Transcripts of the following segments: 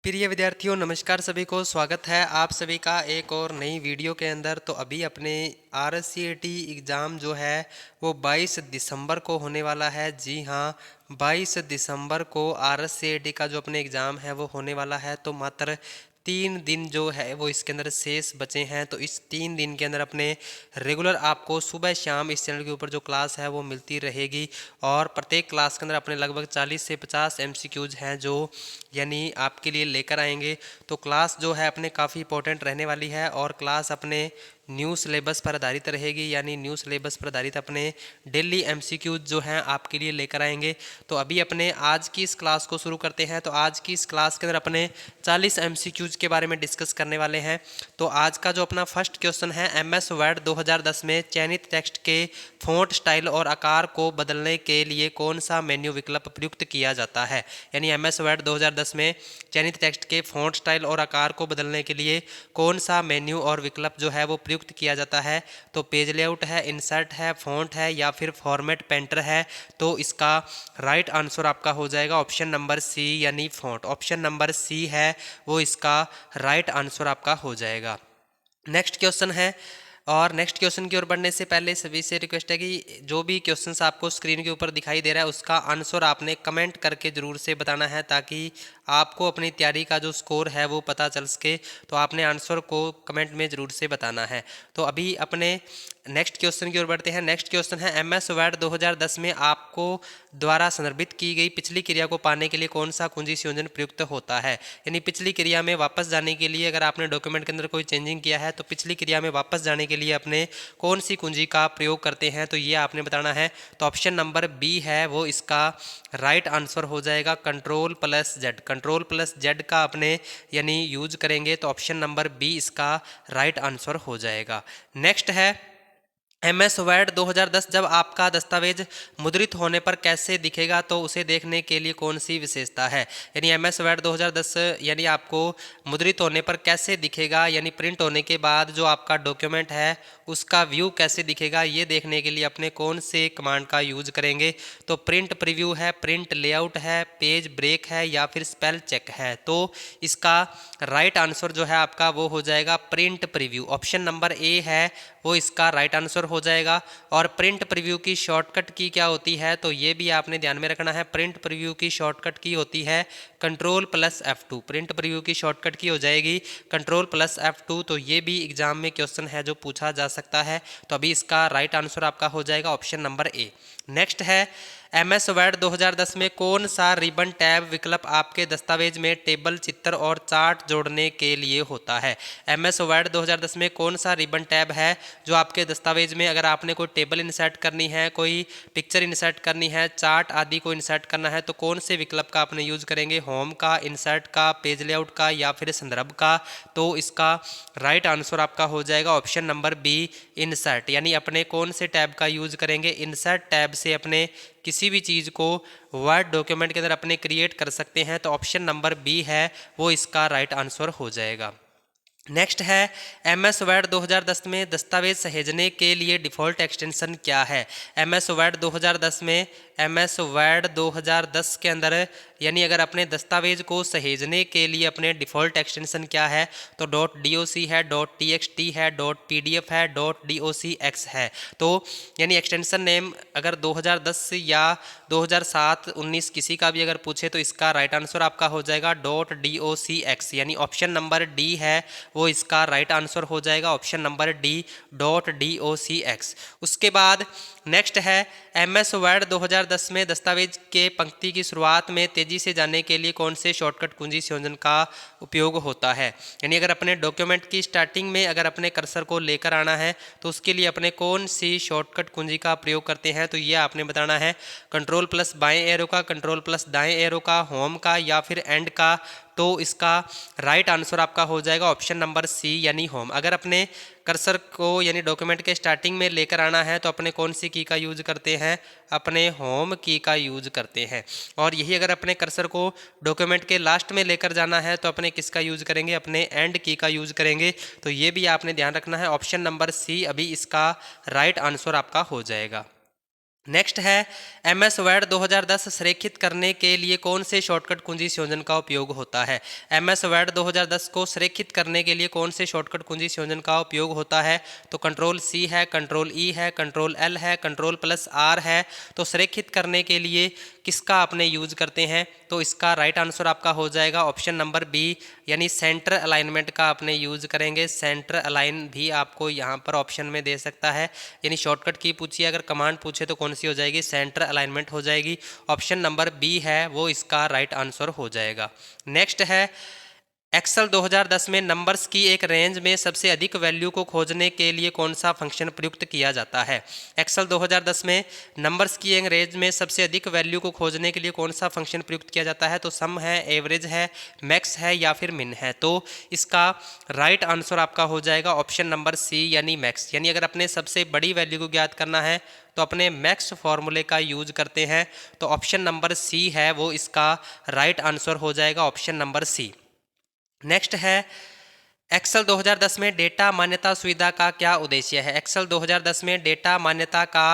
प्रिय विद्यार्थियों, नमस्कार। सभी को स्वागत है आप सभी का एक और नई वीडियो के अंदर। तो अभी अपने आरसीईटी एग्ज़ाम जो है वो 22 दिसंबर को होने वाला है। जी हाँ, 22 दिसंबर को आरसीईटी का जो अपने एग्ज़ाम है वो होने वाला है। तो मात्र 3 दिन जो है वो इसके अंदर शेष बचे हैं। तो इस 3 दिन के अंदर अपने रेगुलर आपको सुबह शाम इस चैनल के ऊपर जो क्लास है वो मिलती रहेगी। और प्रत्येक क्लास के अंदर अपने लगभग 40 से 50 एमसीक्यूज हैं जो यानी आपके लिए लेकर आएंगे। तो क्लास जो है अपने काफ़ी इंपॉर्टेंट रहने वाली है और क्लास अपने न्यू सिलेबस पर आधारित रहेगी। यानी न्यू सिलेबस पर आधारित अपने डेली एमसीक्यूज जो हैं आपके लिए लेकर आएंगे। तो अभी अपने आज की इस क्लास को शुरू करते हैं। तो आज की इस क्लास के अंदर अपने 40 एमसीक्यूज के बारे में डिस्कस करने वाले हैं। तो आज का जो अपना फर्स्ट क्वेश्चन है, एमएस वर्ड 2010 में चयनित टेक्स्ट के फ़ॉन्ट स्टाइल और आकार को बदलने के लिए कौन सा मेन्यू विकल्प प्रयुक्त किया जाता है। यानी एमएस वर्ड 2010 में चयनित टेक्स्ट के फ़ॉन्ट स्टाइल और आकार को बदलने के लिए कौन सा मेन्यू और विकल्प जो है वो प्रयुक्त किया जाता है। तो पेज लेआउट है, इंसर्ट है, फ़ॉन्ट है या फिर फॉर्मेट पेंटर है। तो इसका राइट आंसर आपका हो जाएगा ऑप्शन नंबर सी यानी फ़ॉन्ट। ऑप्शन नंबर सी है वो इसका राइट आंसर आपका हो जाएगा। नेक्स्ट क्वेश्चन है, और नेक्स्ट क्वेश्चन की ओर बढ़ने से पहले सभी से रिक्वेस्ट है कि जो भी क्वेश्चंस आपको स्क्रीन के ऊपर दिखाई दे रहा है उसका आंसर आपने कमेंट करके ज़रूर से बताना है, ताकि आपको अपनी तैयारी का जो स्कोर है वो पता चल सके। तो आपने आंसर को कमेंट में ज़रूर से बताना है। तो अभी अपने नेक्स्ट क्वेश्चन की ओर बढ़ते हैं। नेक्स्ट क्वेश्चन है, एमएस वर्ड 2010 में आपको द्वारा संदर्भित की गई पिछली क्रिया को पाने के लिए कौन सा कुंजी संयोजन प्रयुक्त होता है। यानी पिछली क्रिया में वापस जाने के लिए अगर आपने डॉक्यूमेंट के अंदर कोई चेंजिंग किया है तो पिछली क्रिया में वापस जाने के लिए अपने कौन सी कुंजी का प्रयोग करते हैं, तो ये आपने बताना है। तो ऑप्शन नंबर बी है वो इसका राइट आंसर हो जाएगा, control plus Z. Control plus Z का अपने यानी यूज करेंगे तो ऑप्शन नंबर बी इसका राइट आंसर हो जाएगा। नेक्स्ट है, एमएस वर्ड 2010 जब आपका दस्तावेज मुद्रित होने पर कैसे दिखेगा, तो उसे देखने के लिए कौन सी विशेषता है। यानी एमएस वर्ड 2010 यानी आपको मुद्रित होने पर कैसे दिखेगा, यानी प्रिंट होने के बाद जो आपका डॉक्यूमेंट है उसका व्यू कैसे दिखेगा, ये देखने के लिए अपने कौन से कमांड का यूज करेंगे। तो प्रिंट प्रीव्यू है, प्रिंट लेआउट है, पेज ब्रेक है या फिर स्पेल चेक है। तो इसका राइट आंसर जो है आपका वो हो जाएगा print preview. Option number A है वो इसका राइट आंसर हो जाएगा। और प्रिंट प्रीव्यू की शॉर्टकट की क्या होती है, तो ये भी आपने ध्यान में रखना है। प्रिंट प्रीव्यू की शॉर्टकट की होती है control plus F2। Print preview की शॉर्टकट की हो जाएगी कंट्रोल प्लस F2। तो ये भी एग्जाम में क्वेश्चन है जो पूछा जा सकता है। तो अभी इसका राइट आंसर आपका हो जाएगा ऑप्शन नंबर ए। नेक्स्ट है, एमएस वर्ड 2010 में कौन सा रिबन टैब विकल्प आपके दस्तावेज में टेबल, चित्र और चार्ट जोड़ने के लिए होता है। एमएस वर्ड 2010 में कौन सा रिबन टैब है जो आपके दस्तावेज में अगर आपने कोई टेबल इंसर्ट करनी है, कोई पिक्चर इंसर्ट करनी है, चार्ट आदि को इंसर्ट करना है, तो कौन से विकल्प का आपने यूज करेंगे, होम का, इंसर्ट का, पेज लेआउट का या फिर संदर्भ का। तो इसका राइट आंसर आपका हो जाएगा ऑप्शन नंबर बी इंसर्ट। यानी अपने कौन से टैब का यूज करेंगे, इंसर्ट टैब से अपने किसी भी चीज़ को वर्ड डॉक्यूमेंट के अंदर अपने क्रिएट कर सकते हैं। तो ऑप्शन नंबर बी है वो इसका राइट आंसर हो जाएगा। नेक्स्ट है, एमएस वर्ड 2010 में दस्तावेज सहेजने के लिए डिफ़ॉल्ट एक्सटेंशन क्या है। एमएस वर्ड 2010 में एमएस वर्ड 2010 के अंदर यानी अगर अपने दस्तावेज को सहेजने के लिए अपने डिफ़ॉल्ट एक्सटेंशन क्या है, तो .doc है, .txt है, .pdf है, .docx है। तो यानी एक्सटेंशन नेम अगर 2010 या 2007, 19 किसी का भी अगर पूछे तो इसका राइट आंसर आपका हो जाएगा .docx। यानी ऑप्शन नंबर डी है वो इसका राइट आंसर हो जाएगा ऑप्शन नंबर डी .docx। उसके बाद नेक्स्ट है, एमएस वर्ड 2010 में दस्तावेज के पंक्ति की शुरुआत में तेजी से जाने के लिए कौन से शॉर्टकट कुंजी संयोजन का उपयोग होता है। यानी अगर अपने डॉक्यूमेंट की स्टार्टिंग में अगर अपने कर्सर को लेकर आना है तो उसके लिए अपने कौन सी शॉर्टकट कुंजी का प्रयोग करते हैं, तो ये आपने बताना है। कंट्रोल प्लस बाएं एरो का, कंट्रोल प्लस दाएं एरो का, होम का या फिर एंड का। तो इसका राइट आंसर आपका हो जाएगा ऑप्शन नंबर सी यानी होम। अगर अपने कर्सर को यानी डॉक्यूमेंट के स्टार्टिंग में लेकर आना है तो अपने कौन सी की का यूज करते हैं, अपने होम की का यूज करते हैं। और यही अगर अपने कर्सर को डॉक्यूमेंट के लास्ट में लेकर जाना है तो अपने किसका यूज करेंगे, अपने एंड की का यूज करेंगे। तो ये भी आपने ध्यान रखना है, ऑप्शन नंबर सी अभी इसका राइट आंसर आपका हो जाएगा। नेक्स्ट है MS वर्ड 2010 संरेखित करने के लिए कौन से शॉर्टकट कुंजी संयोजन का उपयोग होता है। MS वर्ड 2010 को संरेखित करने के लिए कौन से शॉर्टकट कुंजी संयोजन का उपयोग होता है। तो Ctrl+C है, Ctrl+E है, Ctrl+L है, Ctrl+R है। तो संरेखित करने के लिए किसका अपने यूज करते हैं। तो इसका राइट आंसर आपका हो जाएगा ऑप्शन नंबर बी, यानी सेंटर अलाइनमेंट का अपने यूज करेंगे। सेंटर अलाइन भी आपको यहाँ पर ऑप्शन में दे सकता है, यानी शॉर्टकट की पूछिए, अगर कमांड पूछे तो कौन सी हो जाएगी, सेंटर अलाइनमेंट हो जाएगी। ऑप्शन नंबर बी है वो इसका राइट आंसर हो जाएगा। नेक्स्ट है एक्सेल 2010 में नंबर्स की एक रेंज में सबसे अधिक वैल्यू को खोजने के लिए कौन सा फंक्शन प्रयुक्त किया जाता है। एक्सेल 2010 में नंबर्स की एक रेंज में सबसे अधिक वैल्यू को खोजने के लिए कौन सा फंक्शन प्रयुक्त किया जाता है। तो सम है, एवरेज है, मैक्स है या फिर मिन है। तो इसका राइट आंसर आपका हो जाएगा ऑप्शन नंबर सी, यानी मैक्स। यानी अगर अपने सबसे बड़ी वैल्यू को ज्ञात करना है तो अपने मैक्स फॉर्मूले का यूज करते हैं। तो ऑप्शन नंबर सी है वो इसका राइट आंसर हो जाएगा, ऑप्शन नंबर सी। नेक्स्ट है एक्सेल 2010 में डेटा मान्यता सुविधा का क्या उद्देश्य है। एक्सेल 2010 में डेटा मान्यता का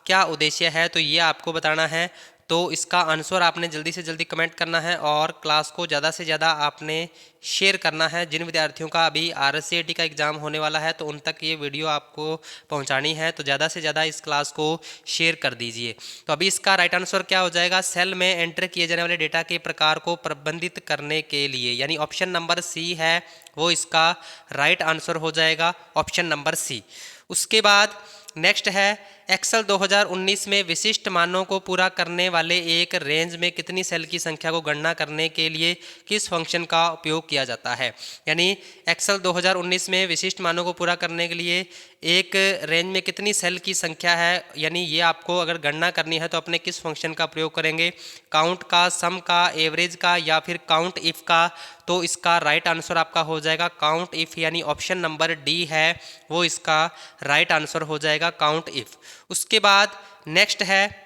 क्या उद्देश्य है, तो ये आपको बताना है। तो इसका आंसर आपने जल्दी से जल्दी कमेंट करना है और क्लास को ज़्यादा से ज़्यादा आपने शेयर करना है। जिन विद्यार्थियों का अभी RSCAT का एग्ज़ाम होने वाला है तो उन तक ये वीडियो आपको पहुंचानी है, तो ज़्यादा से ज़्यादा इस क्लास को शेयर कर दीजिए। तो अभी इसका राइट आंसर क्या हो जाएगा, सेल में एंटर किए जाने वाले डेटा के प्रकार को प्रबंधित करने के लिए, यानी ऑप्शन नंबर सी है वो इसका राइट आंसर हो जाएगा, ऑप्शन नंबर सी। उसके बाद नेक्स्ट है एक्सेल 2019 में विशिष्ट मानों को पूरा करने वाले एक रेंज में कितनी सेल की संख्या को गणना करने के लिए किस फंक्शन का उपयोग किया जाता है। यानी एक्सेल 2019 में विशिष्ट मानों को पूरा करने के लिए एक रेंज में कितनी सेल की संख्या है, यानी ये आपको अगर गणना करनी है तो अपने किस फंक्शन का प्रयोग करेंगे, काउंट का, सम का, एवरेज का या फिर काउंट इफ का। तो इसका राइट आंसर आपका हो जाएगा काउंट इफ, यानी ऑप्शन नंबर डी है वो इसका राइट आंसर हो जाएगा, काउंट इफ। उसके बाद नेक्स्ट है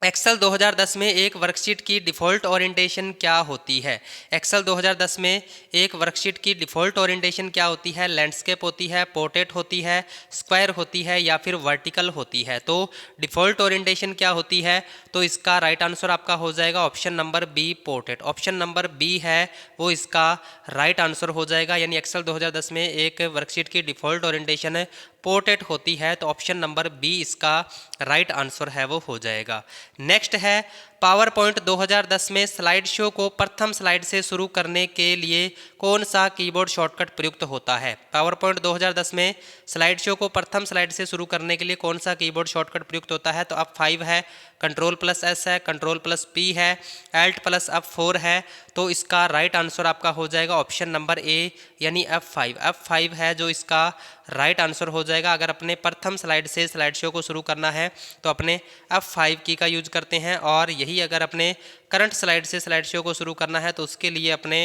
एक्सेल 2010 में एक वर्कशीट की डिफ़ॉल्ट ओरिएंटेशन क्या होती है। एक्सेल 2010 में एक वर्कशीट की डिफ़ॉल्ट ओरिएंटेशन क्या होती है, लैंडस्केप होती है, पोर्ट्रेट होती है, स्क्वायर होती है या फिर वर्टिकल होती है। तो डिफ़ॉल्ट ओरिएंटेशन क्या होती है, तो इसका राइट आंसर आपका हो जाएगा option number B, portrait. Option number B है वो इसका राइट आंसर हो जाएगा, यानी एक्सेल 2010 में एक वर्कशीट की डिफ़ॉल्ट ओरिएंटेशन पोर्ट्रेट होती है। तो ऑप्शन नंबर बी इसका राइट आंसर है वो हो जाएगा। नेक्स्ट है पावर पॉइंट 2010 में स्लाइड शो को प्रथम स्लाइड से शुरू करने के लिए कौन सा कीबोर्ड शॉर्टकट प्रयुक्त होता है। पावर पॉइंट 2010 में स्लाइड शो को प्रथम स्लाइड से शुरू करने के लिए कौन सा कीबोर्ड शॉर्टकट प्रयुक्त होता है। तो F5 है, Ctrl+S है, Ctrl+P है, Alt+F4 है। तो इसका राइट आंसर आपका हो जाएगा ऑप्शन नंबर ए, यानी F5। F5 है जो इसका राइट आंसर हो जाएगा। अगर अपने प्रथम स्लाइड से स्लाइड शो को शुरू करना है तो अपने F5 की का यूज करते हैं, और यही अगर अपने करंट स्लाइड से स्लाइड शो को शुरू करना है तो उसके लिए अपने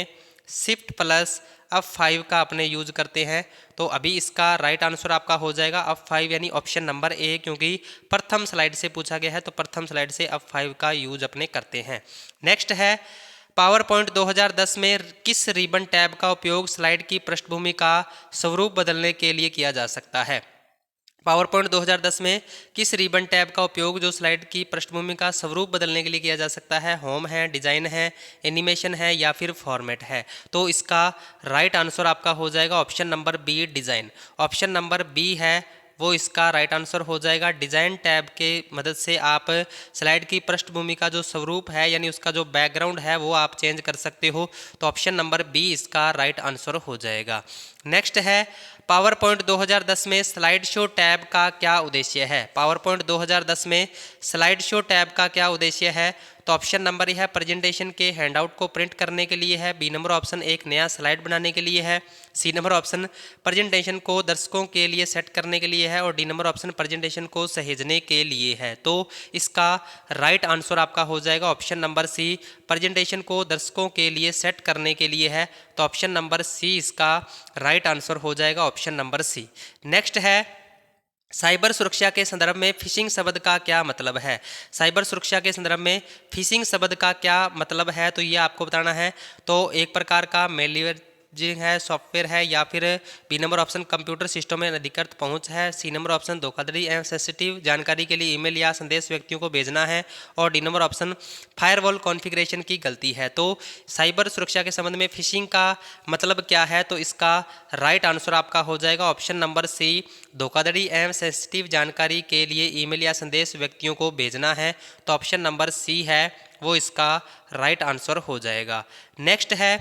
Shift+F5 का अपने यूज करते हैं। तो अभी इसका राइट आंसर आपका हो जाएगा F5, यानी ऑप्शन नंबर ए, क्योंकि प्रथम स्लाइड से पूछा गया है तो प्रथम स्लाइड से F5 का यूज अपने करते हैं। नेक्स्ट है पावर पॉइंट 2010 में किस रिबन टैब का उपयोग स्लाइड की पृष्ठभूमि का स्वरूप बदलने के लिए किया जा सकता है। पावर पॉइंट 2010 में किस रिबन टैब का उपयोग जो स्लाइड की पृष्ठभूमि का स्वरूप बदलने के लिए किया जा सकता है। होम है, डिजाइन है, एनिमेशन है या फिर फॉर्मेट है। तो इसका राइट आंसर आपका हो जाएगा option number B, design. Option number B है वो इसका राइट आंसर हो जाएगा। डिजाइन टैब के मदद से आप स्लाइड की पृष्ठभूमि का जो स्वरूप है, यानी उसका जो बैकग्राउंड है वो आप चेंज कर सकते हो। तो ऑप्शन नंबर बी इसका राइट आंसर हो जाएगा। नेक्स्ट है पावर पॉइंट 2010 में स्लाइड शो टैब का क्या उद्देश्य है। पावर पॉइंट 2010 में स्लाइड शो टैब का क्या उद्देश्य है। तो ऑप्शन नंबर यह है प्रेजेंटेशन के हैंडआउट को प्रिंट करने के लिए है। बी नंबर ऑप्शन एक नया स्लाइड बनाने के लिए है। सी नंबर ऑप्शन प्रेजेंटेशन को दर्शकों के लिए सेट करने के लिए है। और डी नंबर ऑप्शन प्रेजेंटेशन को सहेजने के लिए है। तो इसका राइट आंसर आपका हो जाएगा ऑप्शन नंबर सी, प्रेजेंटेशन को दर्शकों के लिए सेट करने के लिए है। तो ऑप्शन नंबर सी इसका राइट आंसर हो जाएगा, ऑप्शन नंबर सी। नेक्स्ट है साइबर सुरक्षा के संदर्भ में फिशिंग शब्द का क्या मतलब है। साइबर सुरक्षा के संदर्भ में फिशिंग शब्द का क्या मतलब है, तो ये आपको बताना है। तो एक प्रकार का है, सॉफ्टवेयर है, या फिर B number option computer system में अधिकृत पहुंच है, सी नंबर ऑप्शन धोखाधड़ी एवं सेंसिटिव जानकारी के लिए ईमेल या संदेश व्यक्तियों को भेजना है, और D number option firewall configuration की गलती है। तो साइबर सुरक्षा के संबंध में फिशिंग का मतलब क्या है, तो इसका राइट आंसर आपका हो जाएगा ऑप्शन नंबर सी, धोखाधड़ी एवं सेंसिटिव जानकारी के लिए ईमेल या संदेश व्यक्तियों को भेजना है। तो ऑप्शन नंबर सी है वो इसका राइट आंसर हो जाएगा। नेक्स्ट है,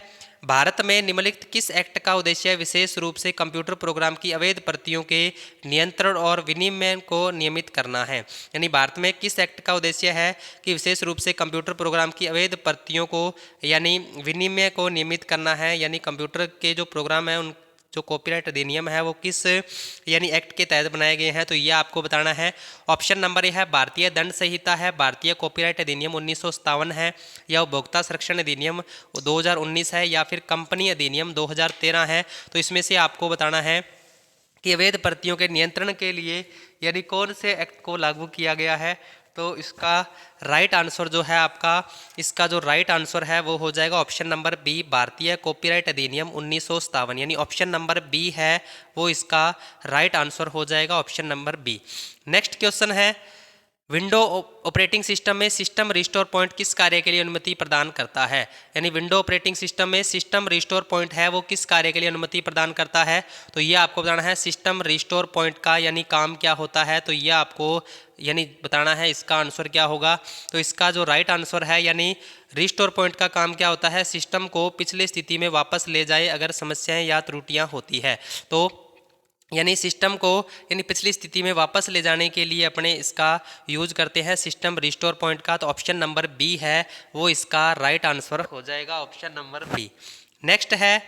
भारत में निम्नलिखित किस एक्ट का उद्देश्य विशेष रूप से कंप्यूटर प्रोग्राम की अवैध प्रतियों के नियंत्रण और विनिमय को नियमित करना है। यानी भारत में किस एक्ट का उद्देश्य है कि विशेष रूप से कंप्यूटर प्रोग्राम की अवैध प्रतियों को यानी विनिमय को नियमित करना है। यानी कंप्यूटर के जो प्रोग्राम है उन जो कॉपीराइट अधिनियम है वो किस यानी एक्ट के तहत बनाए गए हैं, तो ये आपको बताना है। ऑप्शन नंबर ए है भारतीय दंड संहिता है, भारतीय कॉपीराइट अधिनियम 1957 है, या उपभोक्ता संरक्षण अधिनियम 2019 है, या फिर कंपनी अधिनियम 2013 है। तो इसमें से आपको बताना है कि अवैध प्रतियों के नियंत्रण के लिए यानी कौन से एक्ट को लागू किया गया है। तो इसका राइट आंसर जो है आपका, इसका जो राइट आंसर है वो हो जाएगा ऑप्शन नंबर बी, भारतीय कॉपीराइट अधिनियम 1957। यानी ऑप्शन नंबर बी है वो इसका राइट आंसर हो जाएगा, option number B. Next question है, विंडो ऑपरेटिंग सिस्टम में सिस्टम रिस्टोर पॉइंट किस कार्य के लिए अनुमति प्रदान करता है। यानी विंडो ऑपरेटिंग सिस्टम में सिस्टम रिस्टोर पॉइंट है वो किस कार्य के लिए अनुमति प्रदान करता है। तो ये आपको बताना है सिस्टम रिस्टोर पॉइंट का यानी काम क्या होता है। तो ये आपको यानी बताना है इसका आंसर क्या होगा। तो इसका जो राइट आंसर है यानी रिस्टोर पॉइंट का काम क्या होता है, सिस्टम को पिछली स्थिति में वापस ले जाए अगर समस्याएं या त्रुटियां होती है। तो यानी सिस्टम को यानी पिछली स्थिति में वापस ले जाने के लिए अपने इसका यूज करते हैं सिस्टम रिस्टोर पॉइंट का। तो ऑप्शन नंबर बी है वो इसका राइट आंसर हो जाएगा, ऑप्शन नंबर बी। नेक्स्ट है,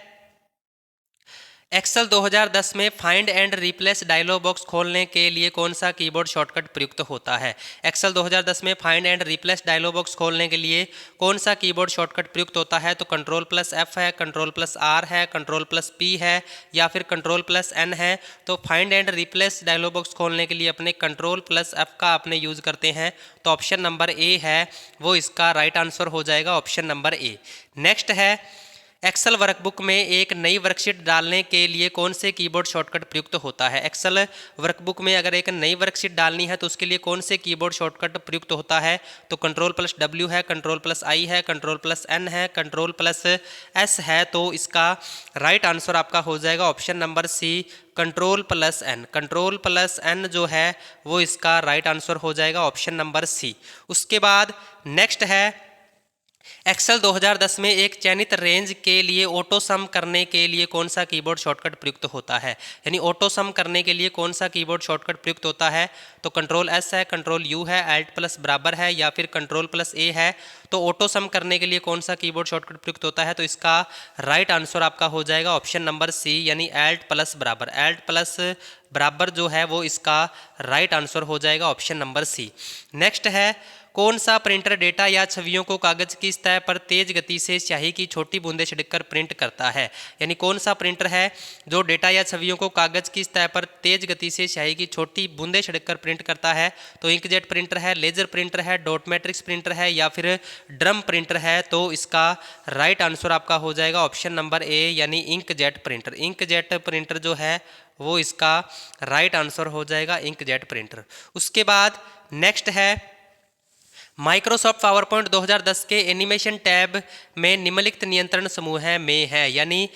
एक्सेल 2010 में find and replace dialog box खोलने के लिए कौन सा कीबोर्ड शॉर्टकट प्रयुक्त होता है। एक्सेल 2010 में find and replace dialog box खोलने के लिए कौन सा कीबोर्ड शॉर्टकट प्रयुक्त होता है। तो कंट्रोल+F है, कंट्रोल+R है, कंट्रोल+P है, या फिर कंट्रोल+N है। तो find and replace dialog box खोलने के लिए अपने कंट्रोल+F का अपने यूज करते हैं। तो ऑप्शन नंबर ए है वो इसका राइट आंसर हो जाएगा, ऑप्शन नंबर ए। नेक्स्ट है, एक्सेल वर्कबुक में एक नई वर्कशीट डालने के लिए कौन से कीबोर्ड शॉर्टकट प्रयुक्त होता है। एक्सेल वर्कबुक में अगर एक नई वर्कशीट डालनी है तो उसके लिए कौन से कीबोर्ड शॉर्टकट प्रयुक्त होता है। तो कंट्रोल+W है, कंट्रोल+I है, कंट्रोल+N है, कंट्रोल+S है। तो इसका राइट आंसर आपका हो जाएगा ऑप्शन नंबर सी, कंट्रोल+N। कंट्रोल+N जो है वो इसका राइट आंसर हो जाएगा, ऑप्शन नंबर सी। उसके बाद नेक्स्ट है, एक्सेल 2010 में एक चयनित रेंज के लिए ऑटो सम करने के लिए कौन सा कीबोर्ड शॉर्टकट प्रयुक्त होता है। यानी ऑटो सम करने के लिए कौन सा कीबोर्ड शॉर्टकट प्रयुक्त होता है। तो कंट्रोल+S है, कंट्रोल+U है, Alt+ बराबर है, या फिर कंट्रोल+A है। तो ऑटो सम करने के लिए कौन सा कीबोर्ड शॉर्टकट प्रयुक्त होता है। तो इसका राइट आंसर आपका हो जाएगा ऑप्शन नंबर सी, यानी Alt+ बराबर। Alt+ बराबर जो है वो इसका राइट आंसर हो जाएगा, ऑप्शन नंबर सी। नेक्स्ट है, कौन सा प्रिंटर डेटा या छवियों को कागज की सतह पर तेज गति से स्याही की छोटी बूंदें छिड़ककर प्रिंट करता है। यानी कौन सा प्रिंटर है जो डेटा या छवियों को कागज की सतह पर तेज गति से स्याही की छोटी बूंदें छिड़ककर प्रिंट करता है। तो इंकजेट प्रिंटर है, लेजर प्रिंटर है, डॉट मैट्रिक्स प्रिंटर है, या फिर ड्रम प्रिंटर है। तो इसका राइट आंसर आपका हो जाएगा ऑप्शन नंबर ए, यानी इंकजेट प्रिंटर। इंकजेट प्रिंटर जो है वो इसका राइट आंसर हो जाएगा, इंकजेट प्रिंटर। उसके बाद नेक्स्ट है, माइक्रोसॉफ्ट पावर पॉइंट 2010 के एनिमेशन टैब में निम्नलिखित नियंत्रण समूह में है। यानी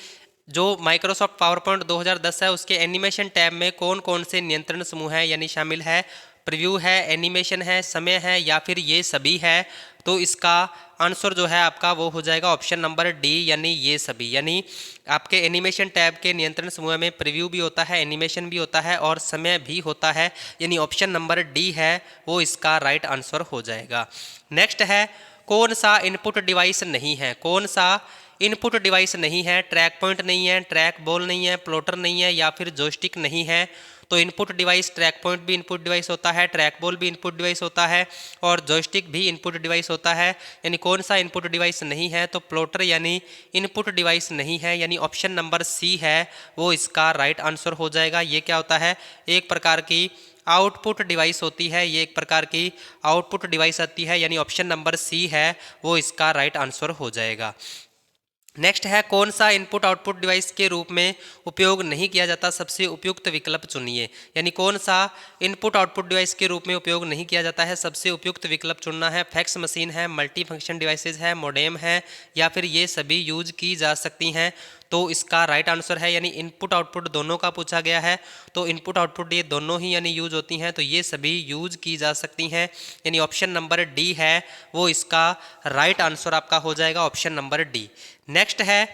जो माइक्रोसॉफ्ट पावर पॉइंट 2010 है उसके एनिमेशन टैब में कौन कौन से नियंत्रण समूह हैं यानी शामिल है। प्रीव्यू है, एनिमेशन है, समय है, या फिर ये सभी है। तो इसका आंसर जो है आपका वो हो जाएगा ऑप्शन नंबर डी, यानी ये सभी। यानी आपके एनिमेशन टैब के नियंत्रण समूह में प्रीव्यू भी होता है, एनिमेशन भी होता है और समय भी होता है। यानी ऑप्शन नंबर डी है वो इसका राइट आंसर हो जाएगा। नेक्स्ट है, कौन सा इनपुट डिवाइस नहीं है। कौन सा इनपुट डिवाइस नहीं है। ट्रैक पॉइंट नहीं है, ट्रैक बॉल नहीं है, प्लॉटर नहीं है, या फिर जॉयस्टिक नहीं है। तो इनपुट डिवाइस ट्रैक पॉइंट भी इनपुट डिवाइस होता है, ट्रैक बॉल भी इनपुट डिवाइस होता है, और जॉयस्टिक भी इनपुट डिवाइस होता है। यानी कौन सा इनपुट डिवाइस नहीं है। तो प्लॉटर यानी इनपुट डिवाइस नहीं है, यानी ऑप्शन नंबर सी है वो इसका राइट आंसर हो जाएगा। ये क्या होता है, एक प्रकार की आउटपुट डिवाइस होती है, ये एक प्रकार की आउटपुट डिवाइस आती है। यानी ऑप्शन नंबर सी है वो इसका राइट आंसर हो जाएगा। नेक्स्ट है कौन सा इनपुट आउटपुट डिवाइस के रूप में उपयोग नहीं किया जाता, सबसे उपयुक्त विकल्प चुनिए। यानी कौन सा इनपुट आउटपुट डिवाइस के रूप में उपयोग नहीं किया जाता है, सबसे उपयुक्त विकल्प चुनना है। फैक्स मशीन है, मल्टी फंक्शन डिवाइसेज है, मोडेम है, या फिर ये सभी यूज की जा सकती हैं। तो इसका राइट आंसर है, यानी इनपुट आउटपुट दोनों का पूछा गया है, तो इनपुट आउटपुट ये दोनों ही यानी यूज होती हैं, तो ये सभी यूज की जा सकती हैं। यानी ऑप्शन नंबर डी है वो इसका राइट आंसर आपका हो जाएगा, ऑप्शन नंबर डी। नेक्स्ट है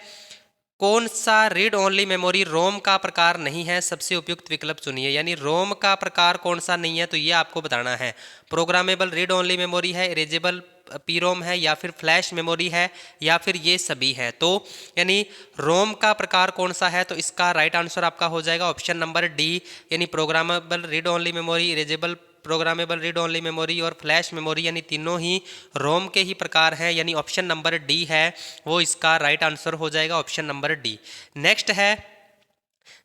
कौन सा रीड ओनली मेमोरी रोम का प्रकार नहीं है, सबसे उपयुक्त विकल्प चुनिए। यानी रोम का प्रकार कौन सा नहीं है, तो ये आपको बताना है। प्रोग्रामेबल रीड ओनली मेमोरी है, इरेजेबल पीरोम है, या फिर फ्लैश मेमोरी है, या फिर ये सभी है। तो यानी रोम का प्रकार कौन सा है, तो इसका राइट आंसर आपका हो जाएगा ऑप्शन नंबर डी, यानी programmable read only memory, erasable programmable read only memory और फ्लैश मेमोरी, यानी तीनों ही रोम के ही प्रकार हैं। यानी ऑप्शन नंबर डी है वो इसका राइट आंसर हो जाएगा, ऑप्शन नंबर डी। नेक्स्ट है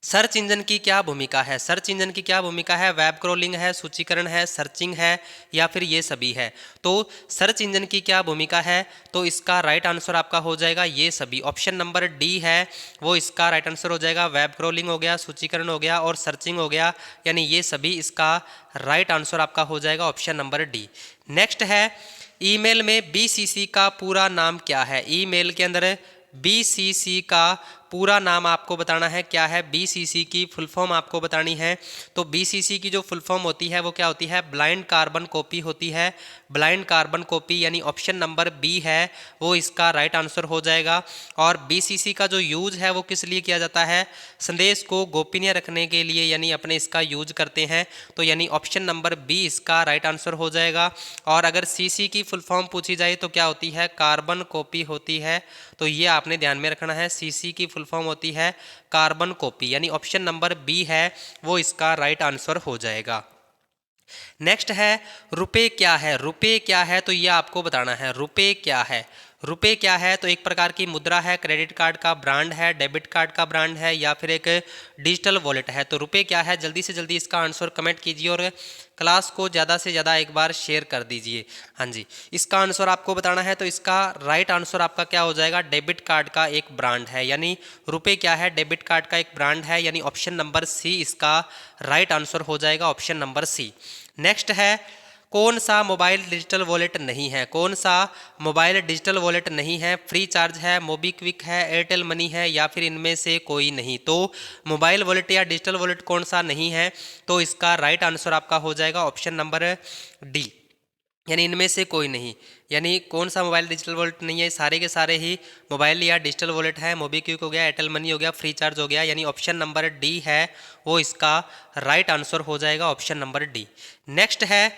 सर्च इंजन की क्या भूमिका है। सर्च इंजन की क्या भूमिका है, वेब क्रॉलिंग है, सूचीकरण है, सर्चिंग है, या फिर ये सभी है। तो सर्च इंजन की क्या भूमिका है, तो इसका राइट आंसर आपका हो जाएगा ये सभी, ऑप्शन नंबर डी है वो इसका राइट आंसर हो जाएगा। वेब क्रॉलिंग हो गया, सूचीकरण हो गया और सर्चिंग हो गया, यानी ये सभी इसका राइट आंसर आपका हो जाएगा, ऑप्शन नंबर डी। नेक्स्ट है ईमेल में बीसीसी का पूरा नाम क्या है। ईमेल के अंदर बीसीसी का पूरा नाम आपको बताना है, क्या है बीसीसी की फुल फॉर्म आपको बतानी है। तो बीसीसी की जो फुल फॉर्म होती है वो क्या होती है, ब्लाइंड कार्बन कॉपी होती है, ब्लाइंड कार्बन कॉपी, यानी ऑप्शन नंबर बी है वो इसका राइट आंसर हो जाएगा। और बीसीसी का जो यूज है वो किस लिए किया जाता है, संदेश को गोपनीय रखने के लिए, यानी अपने इसका यूज करते हैं, तो यानी ऑप्शन नंबर बी इसका राइट आंसर हो जाएगा। और अगर सीसी की फुल फॉर्म पूछी जाए तो क्या होती है, कार्बन कॉपी होती है, तो ये आपने ध्यान में रखना है, सीसी की फुल फॉर्म होती है कार्बन कॉपी, यानी ऑप्शन नंबर बी है वो इसका राइट आंसर हो जाएगा। नेक्स्ट है रुपए क्या है। रुपए क्या है, तो ये आपको बताना है रुपए क्या है। रुपए क्या है, तो एक प्रकार की मुद्रा है, क्रेडिट कार्ड का ब्रांड है, डेबिट कार्ड का ब्रांड है, या फिर एक डिजिटल वॉलेट है। तो रुपए क्या है, जल्दी से जल्दी इसका आंसर कमेंट कीजिए और क्लास को ज़्यादा से ज़्यादा एक बार शेयर कर दीजिए। हाँ जी, इसका आंसर आपको बताना है, तो इसका राइट आंसर आपका क्या हो जाएगा, डेबिट कार्ड का एक ब्रांड है। यानी रुपए क्या है, डेबिट कार्ड का एक ब्रांड है, यानी ऑप्शन नंबर सी इसका राइट आंसर हो जाएगा, ऑप्शन नंबर सी। नेक्स्ट है कौन सा मोबाइल डिजिटल वॉलेट नहीं है। कौन सा मोबाइल डिजिटल वॉलेट नहीं है, फ्री चार्ज है, मोबीक्विक है, एयरटेल मनी है, या फिर इनमें से कोई नहीं। तो मोबाइल वॉलेट या डिजिटल वॉलेट कौन सा नहीं है, तो इसका राइट आंसर आपका हो जाएगा ऑप्शन नंबर डी, यानी इनमें से कोई नहीं। यानी कौन सा मोबाइल डिजिटल वॉलेट नहीं है, सारे के सारे ही मोबाइल या डिजिटल वॉलेट है। मोबीक्विक हो गया, एयरटेल मनी हो गया, फ्री चार्ज हो गया, यानी ऑप्शन नंबर डी है वो इसका राइट आंसर हो जाएगा, ऑप्शन नंबर डी। नेक्स्ट है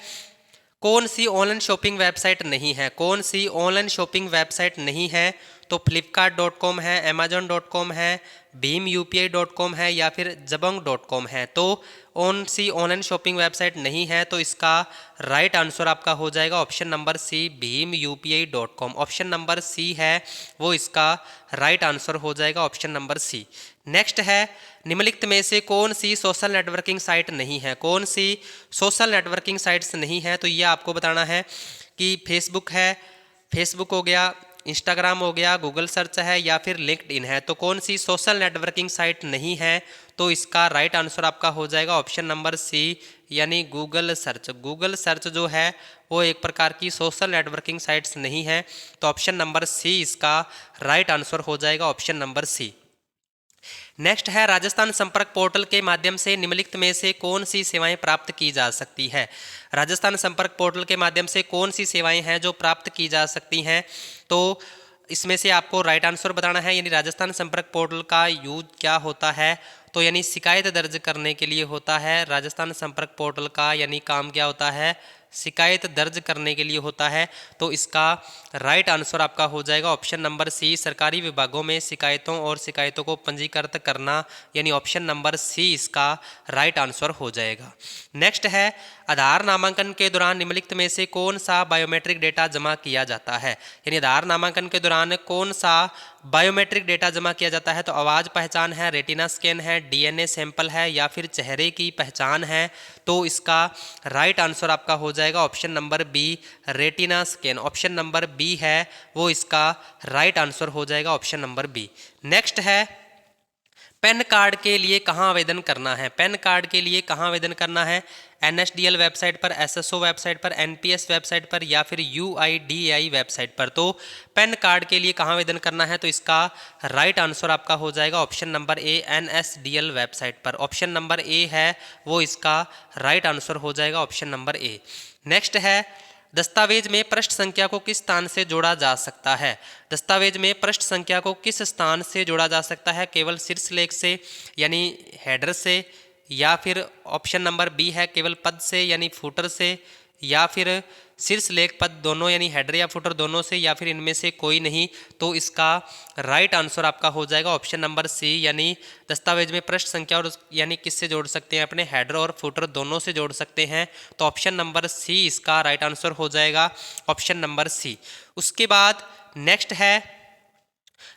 कौन सी ऑनलाइन शॉपिंग वेबसाइट नहीं है। कौन सी ऑनलाइन शॉपिंग वेबसाइट नहीं है, तो flipkart.com है, amazon.com है, bhimupi.com है, या फिर jabong.com है। तो कौन सी ऑनलाइन शॉपिंग वेबसाइट नहीं है, तो इसका राइट आंसर आपका हो जाएगा option number C, bhimupi.com, option number C है वो इसका राइट आंसर हो जाएगा, ऑप्शन नंबर सी। नेक्स्ट है निम्नलिखित में से कौन सी सोशल नेटवर्किंग साइट नहीं है। कौन सी सोशल नेटवर्किंग साइट्स नहीं है, तो ये आपको बताना है कि फेसबुक है, फेसबुक हो गया, इंस्टाग्राम हो गया, गूगल सर्च है, या फिर लिंक्डइन है। तो कौन सी सोशल नेटवर्किंग साइट नहीं है, तो इसका राइट आंसर आपका हो जाएगा ऑप्शन नंबर सी, यानी गूगल सर्च। गूगल सर्च जो है वो एक प्रकार की सोशल नेटवर्किंग साइट्स नहीं है, तो ऑप्शन नंबर सी इसका राइट आंसर हो जाएगा, ऑप्शन नंबर सी। नेक्स्ट है राजस्थान संपर्क पोर्टल के माध्यम से निम्नलिखित में से कौन सी सेवाएं प्राप्त की जा सकती है। राजस्थान संपर्क पोर्टल के माध्यम से कौन सी सेवाएं हैं जो प्राप्त की जा सकती हैं, तो इसमें से आपको राइट आंसर बताना है। यानी राजस्थान संपर्क पोर्टल का यूज क्या होता है, तो यानी शिकायत दर्ज करने के लिए होता है। राजस्थान संपर्क पोर्टल का यानी काम क्या होता है, शिकायत दर्ज करने के लिए होता है। तो इसका राइट आंसर आपका हो जाएगा ऑप्शन नंबर सी, सरकारी विभागों में शिकायतों और शिकायतों को पंजीकृत करना, यानी ऑप्शन नंबर सी इसका राइट आंसर हो जाएगा। नेक्स्ट है आधार नामांकन के दौरान निम्नलिखित में से कौन सा बायोमेट्रिक डेटा जमा किया जाता है। यानी आधार नामांकन के दौरान कौन सा बायोमेट्रिक डेटा जमा किया जाता है तो आवाज़ पहचान है, रेटिना स्कैन है, डीएनए सैंपल है या फिर चेहरे की पहचान है। तो इसका राइट आंसर आपका हो जाएगा option number B, retina scan. Option number B है वो इसका राइट आंसर हो जाएगा, ऑप्शन नंबर बी। नेक्स्ट है पैन कार्ड के लिए कहाँ आवेदन करना है। पैन कार्ड के लिए कहाँ आवेदन करना है? एनएसडीएल वेबसाइट पर, एसएसओ वेबसाइट पर, एनपीएस वेबसाइट पर या फिर यूआईडीएआई वेबसाइट पर। तो पैन कार्ड के लिए कहाँ आवेदन करना है? तो इसका राइट आंसर आपका हो जाएगा option number A, NSDL website पर। ऑप्शन नंबर ए है वो इसका राइट आंसर हो जाएगा, ऑप्शन नंबर ए। नेक्स्ट है दस्तावेज में पृष्ठ संख्या को किस स्थान से जोड़ा जा सकता है? दस्तावेज में पृष्ठ संख्या को किस स्थान से जोड़ा जा सकता है? केवल शीर्षलेख से यानी हेडर से, या फिर ऑप्शन नंबर बी है केवल पद से यानी फुटर से, या फिर शीर्षलेख पद दोनों यानी हेडर या फुटर दोनों से, या फिर इनमें से कोई नहीं। तो इसका राइट आंसर आपका हो जाएगा ऑप्शन नंबर सी, यानी दस्तावेज में पृष्ठ संख्या और यानी किससे जोड़ सकते हैं? अपने हेडर और फुटर दोनों से जोड़ सकते हैं। तो ऑप्शन नंबर सी इसका राइट आंसर हो जाएगा, ऑप्शन नंबर सी। उसके बाद नेक्स्ट है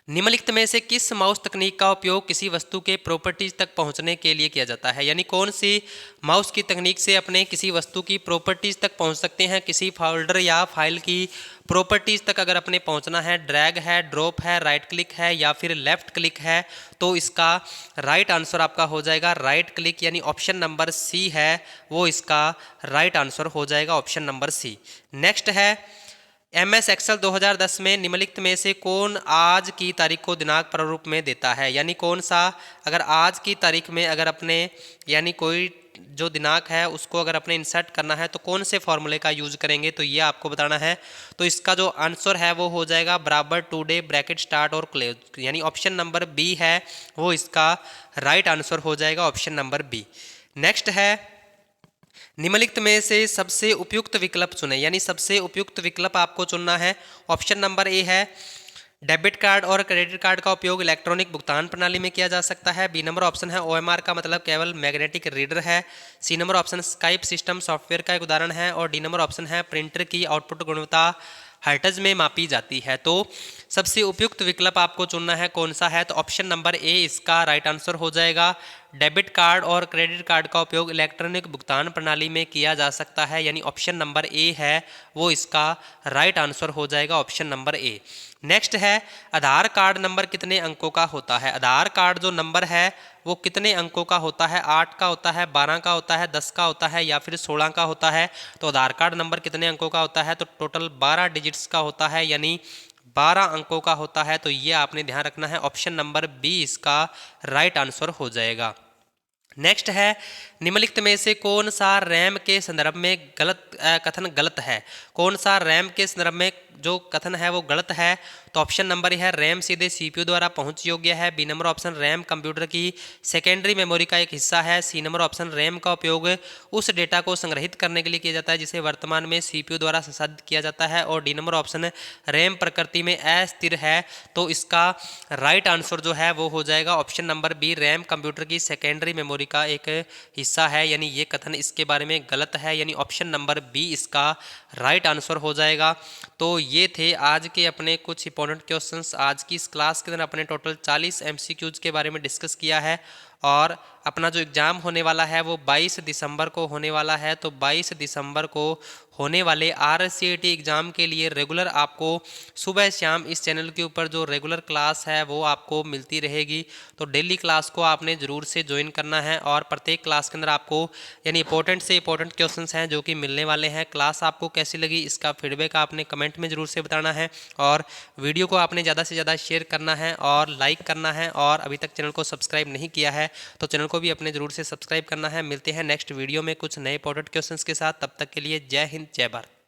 निम्नलिखित में से किस माउस तकनीक का उपयोग किसी वस्तु के प्रॉपर्टीज तक पहुंचने के लिए किया जाता है? यानी कौन सी माउस की तकनीक से अपने किसी वस्तु की प्रॉपर्टीज तक पहुंच सकते हैं? किसी फोल्डर या फाइल की प्रॉपर्टीज तक अगर अपने पहुंचना है, ड्रैग है, ड्रॉप है, राइट क्लिक है या फिर लेफ्ट क्लिक है, तो इसका राइट आंसर आपका हो जाएगा राइट क्लिक, यानी ऑप्शन नंबर सी है वो इसका राइट आंसर हो जाएगा, ऑप्शन नंबर सी। नेक्स्ट है MS एक्सेल 2010 में निम्नलिखित में से कौन आज की तारीख को दिनांक प्रारूप में देता है? यानी कौन सा, अगर आज की तारीख में अगर अपने यानी कोई जो दिनांक है उसको अगर अपने इंसर्ट करना है तो कौन से फॉर्मूले का यूज करेंगे, तो ये आपको बताना है। तो इसका जो आंसर है वो हो जाएगा बराबर टुडे ब्रैकेट स्टार्ट और क्लोज, यानी ऑप्शन नंबर बी है वो इसका राइट आंसर हो जाएगा, ऑप्शन नंबर बी। नेक्स्ट है निम्नलिखित में से सबसे उपयुक्त विकल्प चुनें, यानी सबसे उपयुक्त विकल्प आपको चुनना है। ऑप्शन नंबर ए है डेबिट कार्ड और क्रेडिट कार्ड का उपयोग इलेक्ट्रॉनिक भुगतान प्रणाली में किया जा सकता है। बी नंबर ऑप्शन है OMR का मतलब केवल मैग्नेटिक रीडर है। C number option Skype system software का एक उदाहरण है। और डी नंबर ऑप्शन है प्रिंटर की आउटपुट गुणवत्ता हर्ट्ज में मापी जाती है। तो सबसे उपयुक्त विकल्प आपको चुनना है, कौन सा है? तो ऑप्शन नंबर ए इसका राइट आंसर हो जाएगा। डेबिट कार्ड और क्रेडिट कार्ड का उपयोग इलेक्ट्रॉनिक भुगतान प्रणाली में किया जा सकता है, यानी ऑप्शन नंबर ए है वो इसका राइट आंसर हो जाएगा, ऑप्शन नंबर ए। नेक्स्ट है आधार कार्ड नंबर कितने अंकों का होता है? आधार कार्ड जो नंबर है वो कितने अंकों का होता है? 8 का होता है, 12 का होता है, 10 का होता है या फिर 16 का होता है? तो आधार कार्ड नंबर कितने अंकों का होता है? तो टोटल 12 डिजिट्स का होता है, यानी 12 अंकों का होता है। तो ये आपने ध्यान रखना है, ऑप्शन नंबर बी इसका राइट आंसर हो जाएगा। नेक्स्ट है निम्नलिखित में से कौन सा रैम के संदर्भ में कथन गलत है? कौन सा रैम के संदर्भ में जो कथन है वो गलत है? तो ऑप्शन नंबर है रैम सीधे सीपीयू द्वारा पहुंच योग्य है। B number option RAM computer की सेकेंडरी मेमोरी का एक हिस्सा है। सी नंबर ऑप्शन रैम का उपयोग उस डेटा को संग्रहित करने के लिए किया जाता है जिसे वर्तमान में सीपीयू द्वारा संसाधित किया जाता है। और डी नंबर ऑप्शन रैम प्रकृति में अस्थिर है। तो इसका राइट आंसर जो है वो हो जाएगा option number B, RAM computer की सेकेंडरी मेमोरी का एक हिस्सा है, यानी ये कथन इसके बारे में गलत है, यानी ऑप्शन नंबर बी इसका राइट आंसर हो जाएगा। तो ये थे आज के अपने कुछ इंपॉर्टेंट क्वेश्चंस। आज की इस क्लास के अंदर अपने टोटल 40 MCQs के बारे में डिस्कस किया है। और अपना जो एग्ज़ाम होने वाला है वो 22 दिसंबर को होने वाला है। तो 22 दिसंबर को होने वाले RSCET एग्ज़ाम के लिए रेगुलर आपको सुबह शाम इस चैनल के ऊपर जो रेगुलर क्लास है वो आपको मिलती रहेगी। तो डेली क्लास को आपने ज़रूर से ज्वाइन करना है। और प्रत्येक क्लास के अंदर आपको यानी इंपॉर्टेंट से इंपॉर्टेंट क्वेश्चंस हैं जो कि मिलने वाले हैं। क्लास आपको कैसी लगी इसका फीडबैक आपने कमेंट में ज़रूर से बताना है। और वीडियो को आपने ज़्यादा से ज़्यादा शेयर करना है और लाइक करना है। और अभी तक चैनल को सब्सक्राइब नहीं किया है तो चैनल को भी अपने ज़रूर से सब्सक्राइब करना है। मिलते हैं नेक्स्ट वीडियो में कुछ नए इंपॉर्टेंट क्वेश्चंस के साथ। तब तक के लिए जय हिंद, जय भारत।